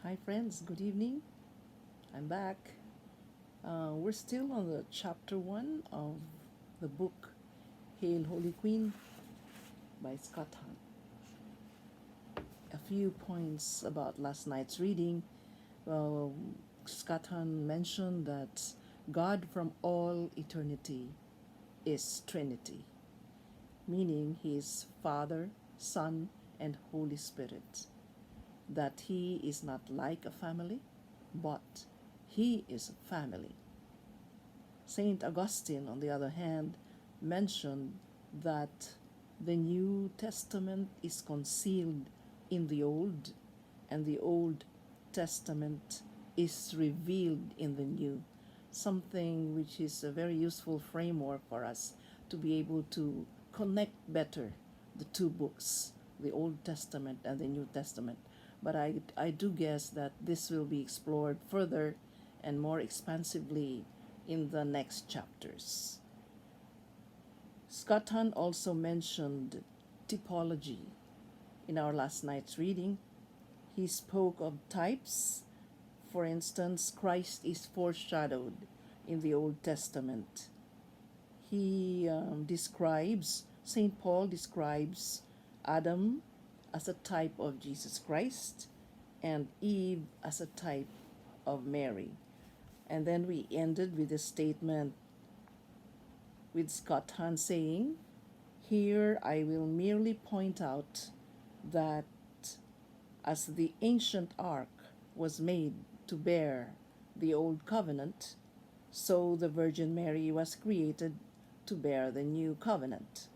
Hi, friends. Good evening. I'm back. We're still on the chapter one of the book Hail, Holy Queen by Scott Hahn. A few points about last night's reading. Well, Scott Hahn mentioned that God from all eternity is Trinity, meaning He is Father, Son, and Holy Spirit. That He is not like a family, but He is a family. Saint Augustine, on the other hand, mentioned that the New Testament is concealed in the Old, and the Old Testament is revealed in the New, something which is a very useful framework for us to be able to connect better the two books, the Old Testament and the New Testament. But I do guess that this will be explored further and more expansively in the next chapters. Scott Hahn also mentioned typology in our last night's reading. He spoke of types. For instance, Christ is foreshadowed in the Old Testament. St. Paul describes Adam as a type of Jesus Christ and Eve as a type of Mary. And then we ended with a statement with Scott Hahn saying, "Here I will merely point out that as the ancient ark was made to bear the old covenant, so the Virgin Mary was created to bear the new covenant."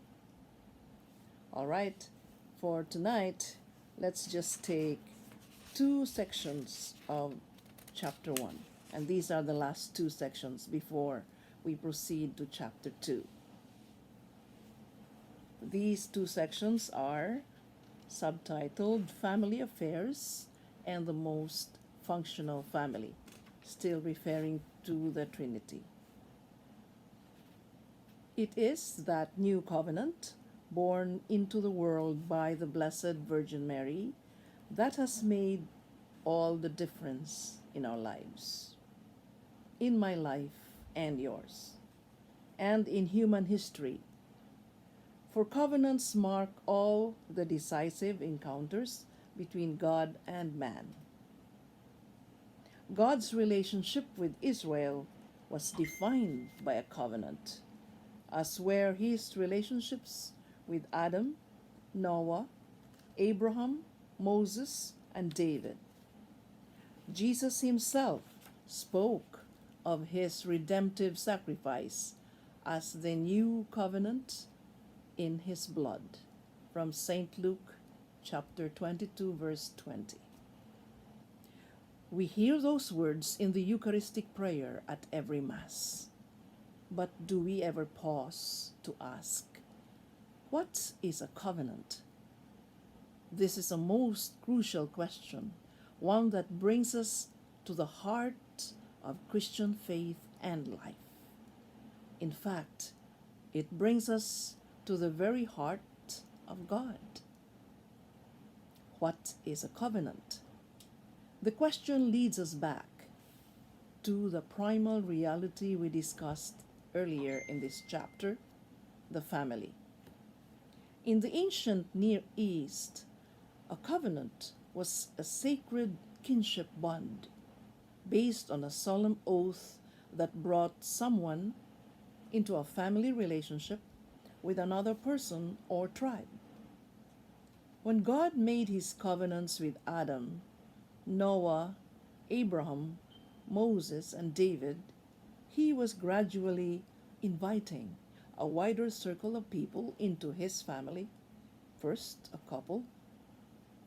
All right, for tonight, let's just take two sections of chapter 1. And these are the last two sections before we proceed to chapter 2. These two sections are subtitled Family Affairs and the Most Functional Family, still referring to the Trinity. It is that new covenant, born into the world by the Blessed Virgin Mary, that has made all the difference in our lives, in my life and yours, and in human history. For covenants mark all the decisive encounters between God and man. God's relationship with Israel was defined by a covenant, as were his relationships with Adam, Noah, Abraham, Moses, and David. Jesus himself spoke of his redemptive sacrifice as the new covenant in his blood, from St. Luke chapter 22 verse 20. We hear those words in the Eucharistic prayer at every Mass. But do we ever pause to ask, what is a covenant? This is a most crucial question, one that brings us to the heart of Christian faith and life. In fact, it brings us to the very heart of God. What is a covenant? The question leads us back to the primal reality we discussed earlier in this chapter, the family. In the ancient Near East, a covenant was a sacred kinship bond based on a solemn oath that brought someone into a family relationship with another person or tribe. When God made his covenants with Adam, Noah, Abraham, Moses, and David, he was gradually inviting a wider circle of people into his family, first a couple,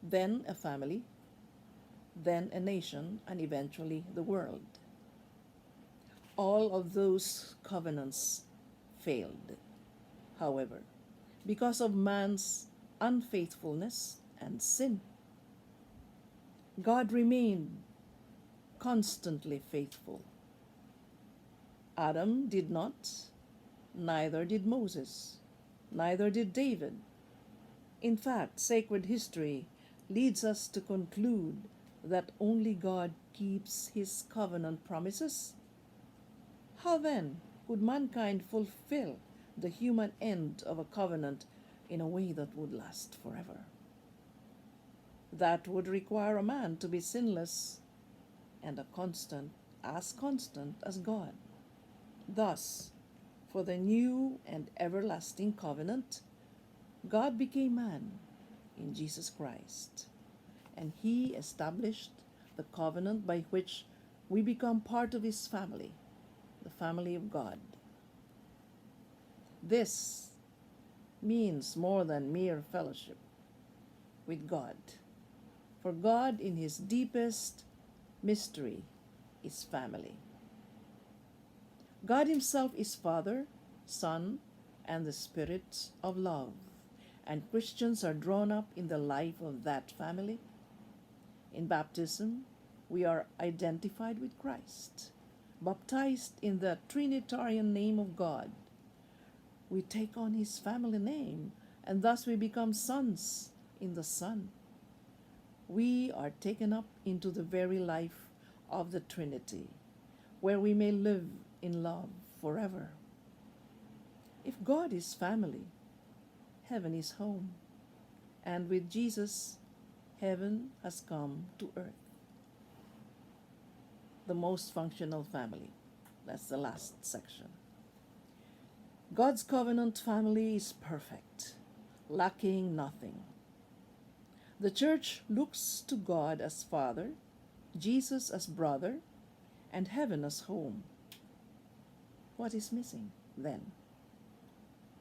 then a family, then a nation, and eventually the world. All of those covenants failed, however, because of man's unfaithfulness and sin. God remained constantly faithful. Adam did not, neither did Moses, neither did David. In fact, sacred history leads us to conclude that only God keeps his covenant promises, how then could mankind fulfill the human end of a covenant in a way that would last forever? That would require a man to be sinless and constant as God. Thus, for the new and everlasting covenant, God became man in Jesus Christ, and he established the covenant by which we become part of his family, the family of God. This means more than mere fellowship with God, for God in his deepest mystery is family. God himself is Father, Son, and the Spirit of love, and Christians are drawn up in the life of that family. In baptism, we are identified with Christ, baptized in the Trinitarian name of God. We take on his family name, and thus we become sons in the Son. We are taken up into the very life of the Trinity, where we may live in love forever. If God is family, heaven is home, and with Jesus, heaven has come to earth. The most functional family. That's the last section. God's covenant family is perfect, lacking nothing. The church looks to God as Father, Jesus as brother, and heaven as home. What is missing then?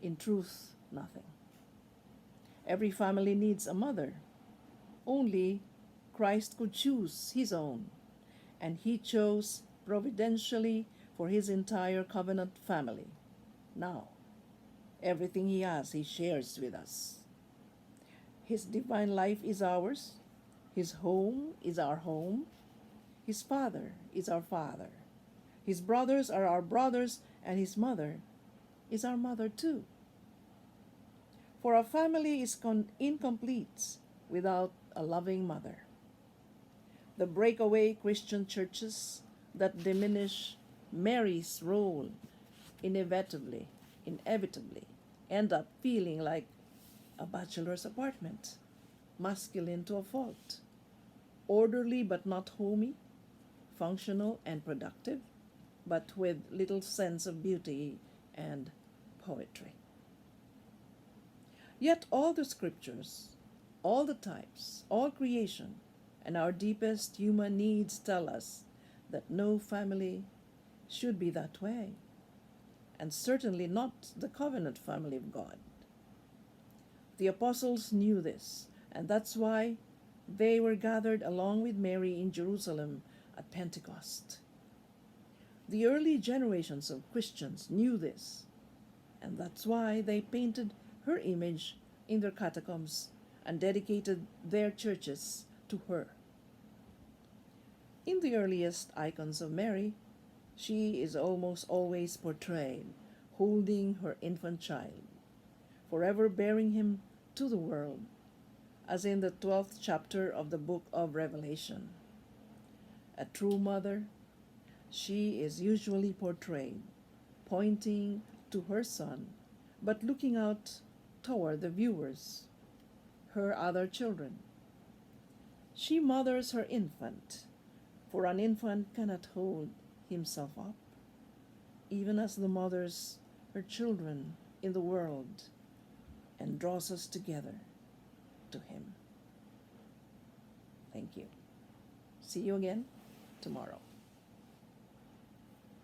In truth, nothing. Every family needs a mother. Only Christ could choose his own, and he chose providentially for his entire covenant family. Now, everything he has, he shares with us. His divine life is ours. His home is our home. His Father is our Father. His brothers are our brothers, and his mother is our mother too. For a family is incomplete without a loving mother. The breakaway Christian churches that diminish Mary's role inevitably end up feeling like a bachelor's apartment, masculine to a fault, orderly but not homey, functional and productive, but with little sense of beauty and poetry. Yet all the scriptures, all the types, all creation, and our deepest human needs tell us that no family should be that way, and certainly not the covenant family of God. The apostles knew this, and that's why they were gathered along with Mary in Jerusalem at Pentecost. The early generations of Christians knew this, and that's why they painted her image in their catacombs and dedicated their churches to her. In the earliest icons of Mary, she is almost always portrayed holding her infant child, forever bearing him to the world, as in the 12th chapter of the book of Revelation. A true mother, she is usually portrayed pointing to her son, but looking out toward the viewers, her other children. She mothers her infant, for an infant cannot hold himself up, even as the mothers her children in the world, and draws us together to him. Thank you. See you again tomorrow.